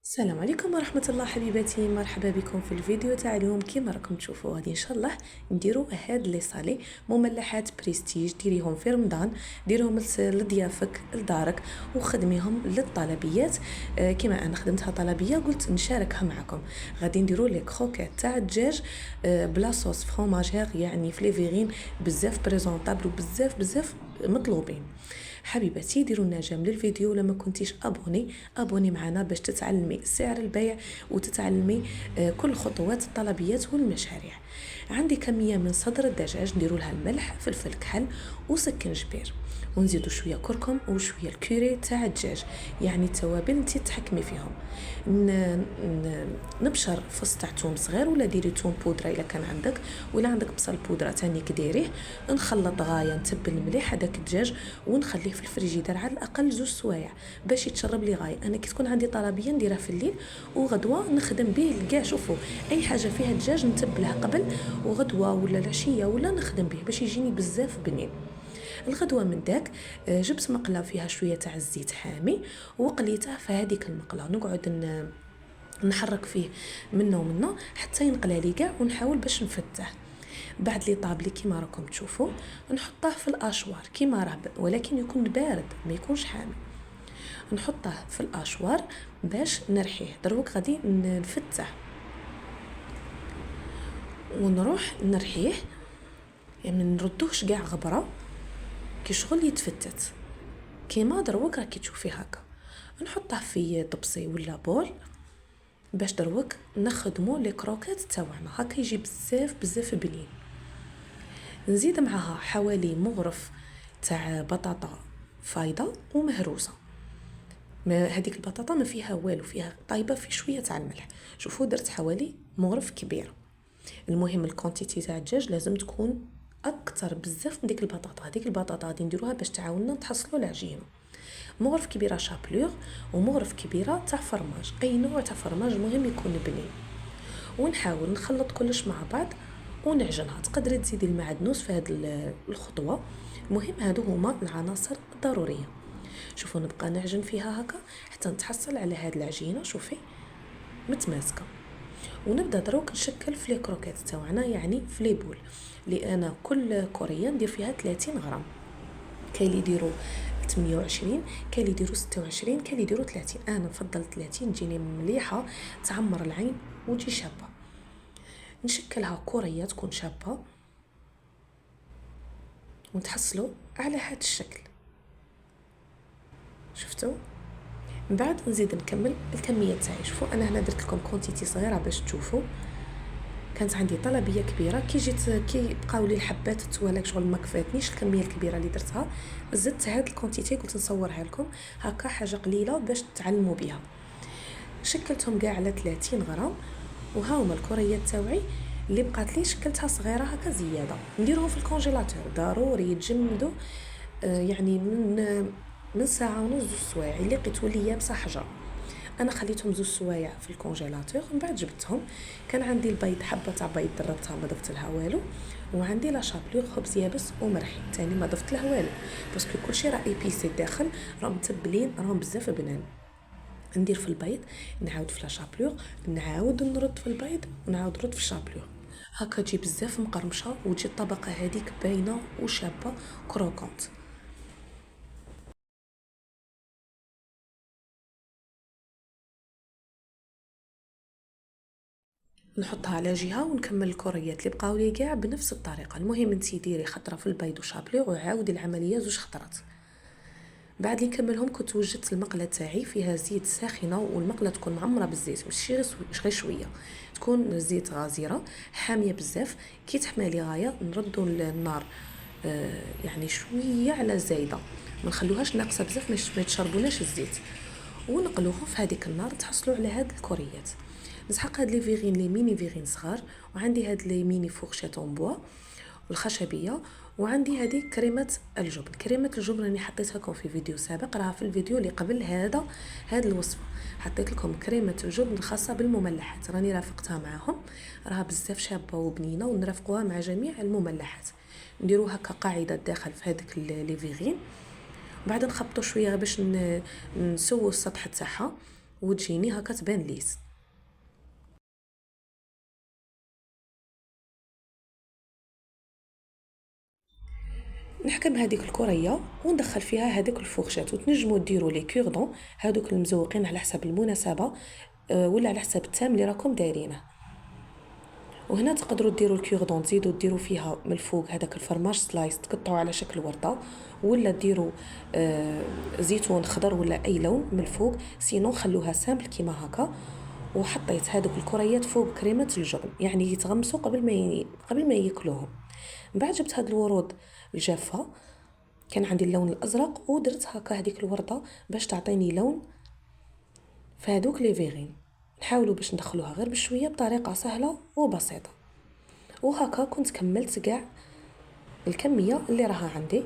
السلام عليكم ورحمة الله حبيباتي، مرحبا بكم في الفيديو تاع اليوم. كيما راكم تشوفوا غادي ان شاء الله نديروا هاد لي صالي مملحات بريستيج. ديريهم في رمضان، ديريهم لضيافك لدارك وخدميهم للطلبيات. كيما انا خدمتها طلبيه قلت نشاركها معكم. غادي نديروا لي كروكيت تاع الدجاج بلا صوص فروماجير، يعني فليفيغين بزاف بريزونطابل وبزاف مطلوبين. حبيبتي ديروا لنا جيم للفيديو. لما كنتيش ابوني معنا باش تتعلمي سعر البيع وتتعلمي كل خطوات الطلبيات والمشاريع. عندي كميه من صدر الدجاج، نديروا لها الملح، فلفل كحل وسكنجبير، ونزيدوا شويه كركم وشويه الكوري تاع الدجاج، يعني التوابل انت تحكمي فيهم. نبشر فص تاع ثوم صغير، ولا ديري ثوم بودره الا كان عندك، ولا عندك بصل بودره تاني كديريه. نخلط غايه، نتبل مليح هذاك الدجاج ونخليه في الفريجيدير على الاقل 2 سوايع باش يتشرب لي غايه. انا كي تكون عندي طلبيه نديرها في الليل وغدوه نخدم به كاع. شوفوا، اي حاجه فيها دجاج نتبلها قبل وغدوه ولا العشيه ولا نخدم به باش يجيني بزاف بنين. الغدوه من داك جبت مقله فيها شويه تاع الزيت حامي وقليته في هذيك المقله. نقعد نحرك فيه منه ومنه حتى ينقلى لي كاع، ونحاول باش نفته. بعد لي طابلي كيما راكم تشوفوا نحطه في الاشوار كيما راه، ولكن يكون بارد ما يكونش حامي. نحطه في الاشوار باش نرحيه. دروك غادي نفته ونروح نرحيه، يعني نردوهش كاع غبره كي شغل يتفتت كيما دروك راكي تشوفي هكا. نحطه في طبسي ولا بول باش دروك نخدمو لي كروكيت تاعنا هكا يجي بزاف بنين. نزيد معها حوالي مغرف تاع بطاطا فايضه ومهروسه. ما هذيك البطاطا ما فيها والو، فيها طايبه في شويه تاع الملح. شوفوا درت حوالي مغرف كبير. المهم الكونتيتي تاع الدجاج لازم تكون اكثر بزاف من ديك البطاطا. هذيك البطاطا غادي نديروها باش تعاوننا نحصلوا العجينه. مغرف كبيره شابلور ومغرف كبيره تاع فرماج، اي نوع تاع فرماج المهم يكون بنين. ونحاول نخلط كلش مع بعض ونعجنها. تقدري تزيدي المعدنوس في هذه الخطوه. المهم هادو هما العناصر الضروريه. شوفوا نبقى نعجن فيها هكا حتى نتحصل على هاد العجينه. شوفي متماسكه. ونبدا دروك نشكل في لي كروكيت تاعنا، يعني في لي بول اللي انا كل كوريه ندير فيها 30 غرام. كاين اللي يديروا 28، كاين اللي يديروا 26، كاين اللي يديروا 30. انا نفضل 30 تجيني مليحه تعمر العين وتجي شابه. نشكلها كوريه تكون شابه ونتحصلوا على هذا الشكل. شفتوا؟ من بعد نزيد نكمل الكميه تاعي. شوفوا انا هنا درت لكم كونتيتي صغيره باش تشوفوا. كانت عندي طلبيه كبيره، كي بقاو لي الحبات توالك شغل ما كفاتنيش الكميه الكبيره اللي درتها. زدت هاد الكونتيتي قلت نصورها لكم هكا حاجه قليله باش تتعلموا بها. شكلتهم كاع على 30 غرام. وها هما الكريات تاوعي اللي بقات لي شكلتها صغيره هكا زياده. نديرهم في الكونجيلاتور ضروري يتجمدوا، يعني من ساعه ونص 2 سوايع. اللي لقيتو لي يابسه حجر. انا خليتهم 2 سوايع في الكونجيلاتور. من بعد جبتهم، كان عندي البيض، حبه تاع بيض دربتها ما ضفت لها والو. وعندي لا شابلور خبز يابس ومرحي تاني ما ضفت له والو، باسكو كلشي راه ايبيسي داخل، راهم متبلين، راهم بزاف بنان. ندير في البيض، نعاود في لا شابلور، نعاود نرد في البيض، ونعاود نرد في الشابلور. هكا تجي بزاف مقرمشه وتجي الطبقه هذيك باينه وشابه كروكونت. نحطها على جهه ونكمل الكريات اللي بقاو لي كاع بنفس الطريقه. المهم انتي ديري خطره في البيض وشابلور وعاودي العمليه 2 خطرات. بعد اللي نكملهم كنت وجدت المقله تاعي فيها زيت ساخنه، والمقله تكون معمره بالزيت ماشي غير شويه، تكون الزيت غازيره حاميه بزاف. كي تحمالي غايه نردوا النار يعني شويه على زايده، ما نخلوهاش ناقصه بزاف ما يتشربوناش الزيت. ونقلوهم في هذيك النار تحصلوا على هاد الكوريات. نسحق هاد لي فيغين لي ميني فيغين صغار، وعندي هاد لي ميني فورشيت اون بوا والخشبيه. وعندي هذه كريمه الجبن. كريمه الجبن راني حطيتها لكم في فيديو سابق، راها في الفيديو اللي قبل هذا الوصفه. حطيت لكم كريمه الجبن الخاصه بالمملحات، راني رافقتها معاهم، راها بزاف شابه وبنينه، ونرافقوها مع جميع المملحات. نديروها كقاعده داخل في هذيك لي فيغين. بعد نخبطوا شويه باش نسووا السطح تاعها. وتجيني هكا تبان ليس. نحكم هذيك الكريه وندخل فيها هذيك الفورشات، وتنجموا ديروا لي كوردون هذوك المزوقين على حسب المناسبه ولا على حسب التام اللي راكم دايرينه. وهنا تقدروا ديروا الكوردون تزيدوا ديروا فيها من الفوق هذاك الفرماج سلايس تقطعوا على شكل ورده، ولا ديروا زيتون خضر ولا اي لون من الفوق، سينو خلوها سامبل كيما هكا. وحطيت هذوك الكريات فوق كريمه الجبن، يعني يتغمسوا قبل ما ياكلوهم. من بعد جبت هاد الورود الجافه، كان عندي اللون الازرق ودرت هكا هذيك الورده باش تعطيني لون. فهذوك لي فيغين نحاولوا باش ندخلوها غير بشويه بطريقه سهله وبسيطه. وهكا كنت كملت كاع الكميه اللي راها عندي،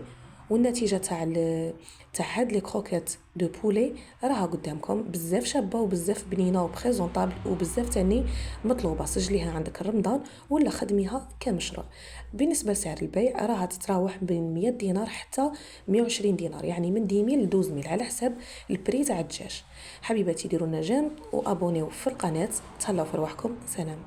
والنتيجه تاع هاد لي كروكيت دو بولي راها قدامكم، بزاف شابه وبزاف بنينه وبريزونطابل وبزاف تاني مطلوبه. سجليها عندك رمضان ولا خدميها كمشروع. بالنسبه لسعر البيع راها تتراوح بين 100 دينار حتى 120 دينار، يعني من 10 ل 12 على حسب البري تاع الدجاج. حبيباتي ديروا لنا جيم وابونيو في القناه. تهلاو في رواحكم، سلام.